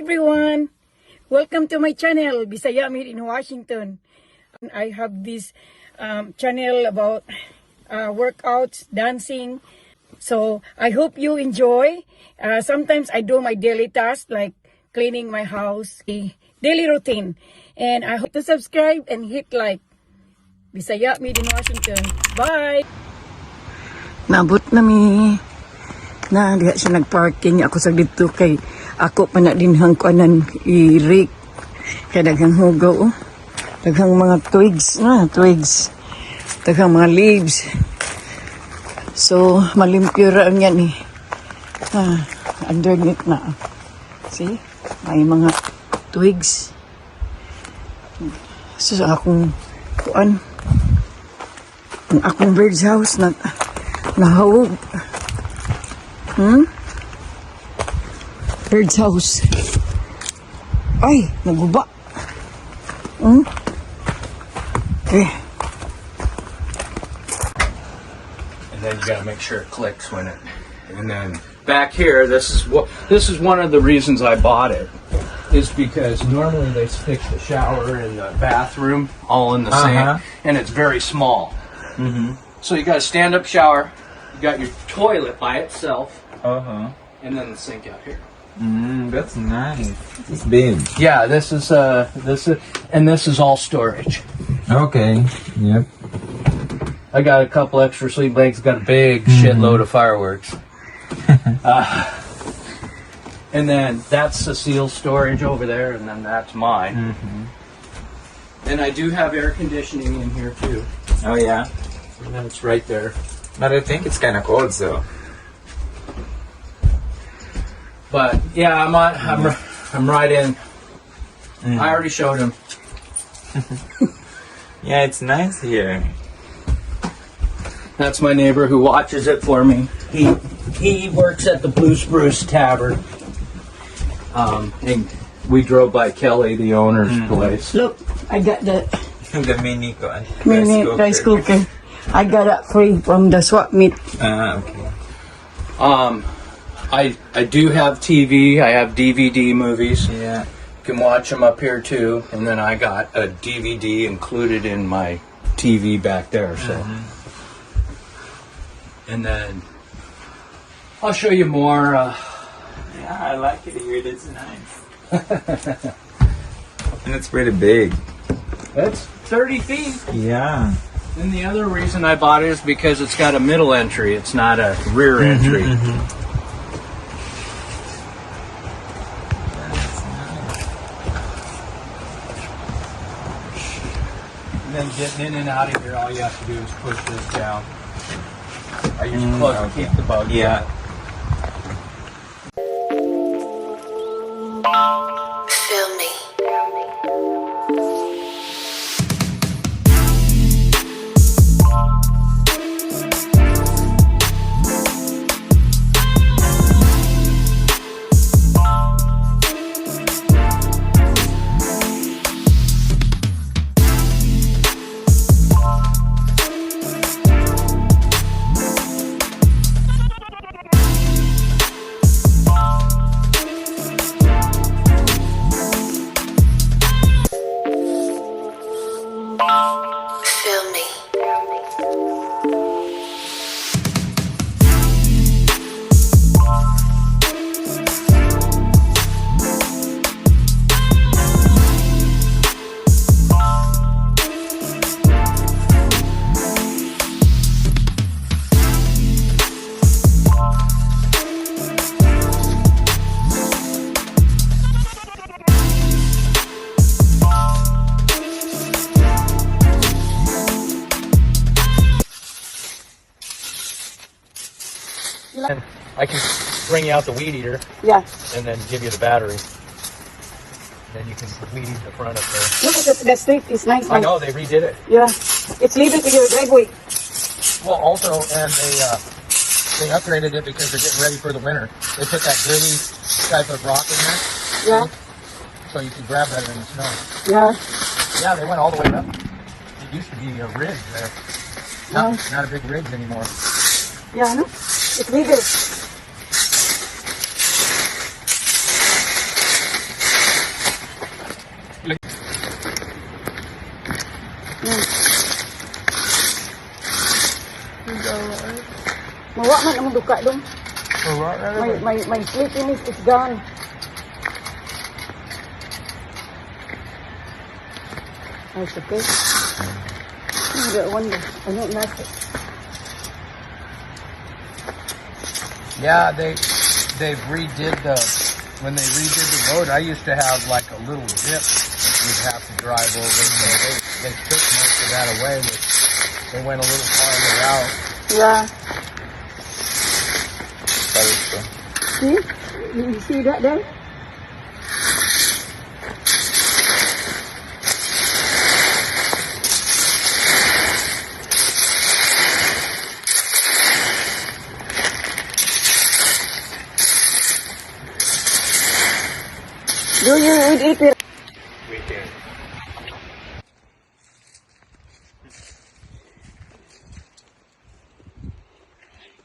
Everyone, welcome to my channel, Bisaya made in Washington. I have this channel about workouts, dancing. So I hope you enjoy. Sometimes I do my daily tasks like cleaning my house, a daily routine. And I hope to subscribe and hit like. Bisaya made in Washington. Bye! Nabot na mi. Na, diha siya nagparking. Ako sa dito kay ako pa na din hang kuanan i-rake. Kaya daghang hugaw. Oh. Daghang mga twigs. Twigs. Daghang mga leaves. So, malimpyura yan eh. Underneath na. See? May mga twigs. So, akong kuan. Ang akong bird's house na nahawog. Bird's house. Ay, naguba. Okay. And then you gotta make sure it clicks when it. And then back here, this is one of the reasons I bought it. Is because normally they stick the shower and the bathroom all in the same, and it's very small. So you got a stand-up shower, you got your toilet by itself, and then the sink out here. That's nice. It's big. Yeah, this is all storage. Okay. Yep. I got a couple extra sleep bags. Got a big shitload of fireworks. And then that's Cecile's storage over there, and then that's mine. And I do have air conditioning in here too. Oh yeah. And then it's right there. But I think it's kind of cold, so. But yeah, I'm right in. I already showed him. Yeah, it's nice here. That's my neighbor who watches it for me. He works at the Blue Spruce Tavern. And we drove by Kelly, the owner's place. Look, I got the The mini rice cooker. I got it free from the swap meet. Okay. I do have TV. I have DVD movies. Yeah. You can watch them up here too. And then I got a DVD included in my TV back there. So. And then I'll show you more. Yeah, I like it here. That's nice. And it's pretty big. It's 30 feet. Yeah. And the other reason I bought it is because it's got a middle entry. It's not a rear entry. That's nice. And then getting in and out of here, all you have to do is push this down. I use plug to keep the bugs Yeah. out. Feel me. Feel me. And I can bring you out the weed eater Yeah. and then give you the battery. Then you can weed eat the front up there. Look at the street. It's nice. I know, they redid it. Yeah. It's leading to your driveway. Well, also, and they upgraded it because they're getting ready for the winter. They put that gritty type of rock in there, Yeah. so you can grab that in the snow. Yeah. Yeah, they went all the way up. It used to be a ridge there. Not a big ridge anymore. Yeah, no? It's legal. Mawa man ang duka dong. My sleepiness is gone. That's okay. I wonder. I don't like it. Yeah, they redid when they redid the road. I used to have like a little dip that you'd have to drive over. So they took most of that away. They went a little farther out. Yeah. Paris ko. See? You see that there? Do you eat it? We can.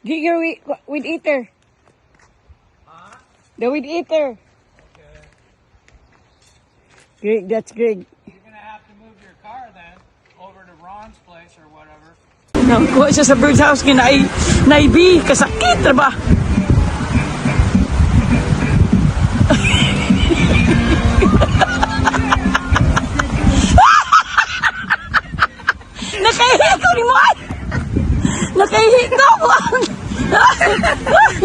Get your weed eater. Huh? The weed eater. Okay. Greg, that's Greg. You're gonna have to move your car then over to Ron's place or whatever. No, kuha siya sa bird's house kina naibi kasakit ra ba? Nakahiko ni mo. Nakahiko mo.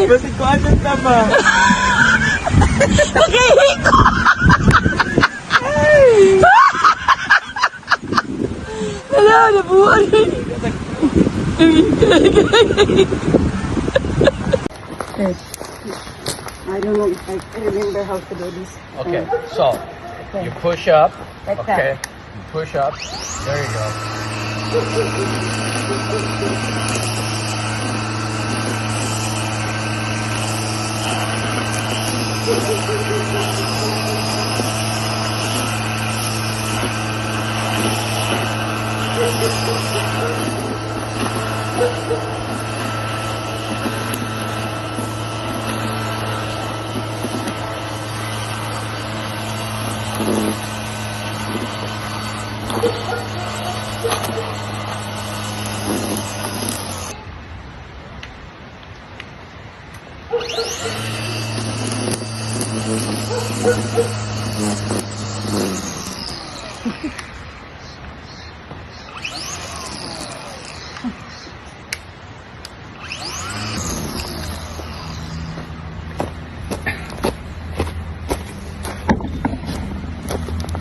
Basta ko ano tama? Nakahiko. Wala na buwan. I don't know if I remember how to do this. Okay, so you push up. Like Okay, that. you push up. There you go.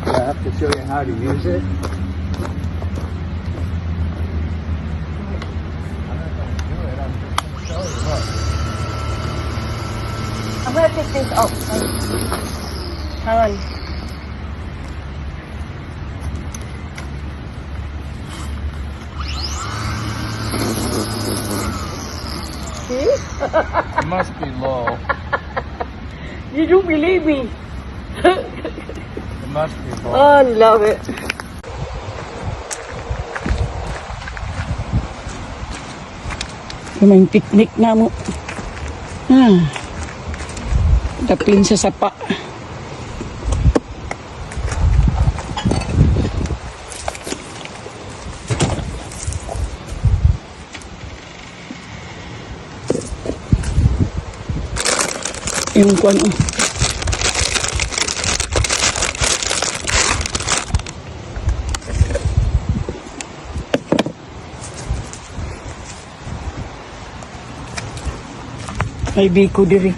I have to show you how to use it. I'm gonna take this off. Hang on. See? It must be low. You don't believe me. It must be low. Oh, I love it. May picnic na mo. Dapin sa sapa. Yung kwan. Ay, biko diri.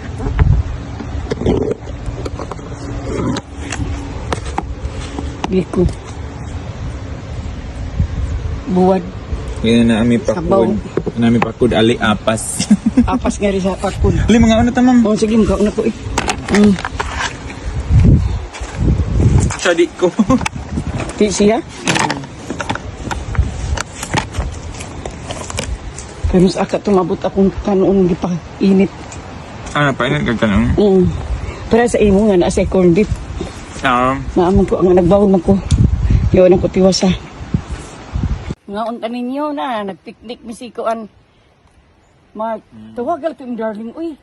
Biko. Buwad. Yan na ami Sabaw. Packwood. Nami Packwood ali apas. Apas nga rin sa Packwood. Ali mga ano tamam. Oh, sige, mukha na ko eh. Sadi ko. Di siya? Pero sa aka tumabot akong kanoon di pa init. Ano pa init ka kanang? Para sa imo nga na sa corned beef. Naamon ko ang nagbawon man ko. Yawan ang kutiwasa. Nga unta ninyo na nagpiknik misikoan. Mark, tawagal to yung darling. Uy.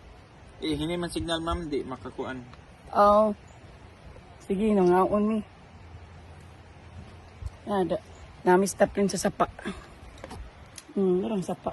Eh hinay man signal ma'am di makakuan. Oh. Sige, nangaon mi. Ada. Namis tapin sa sapa. Orang sapa.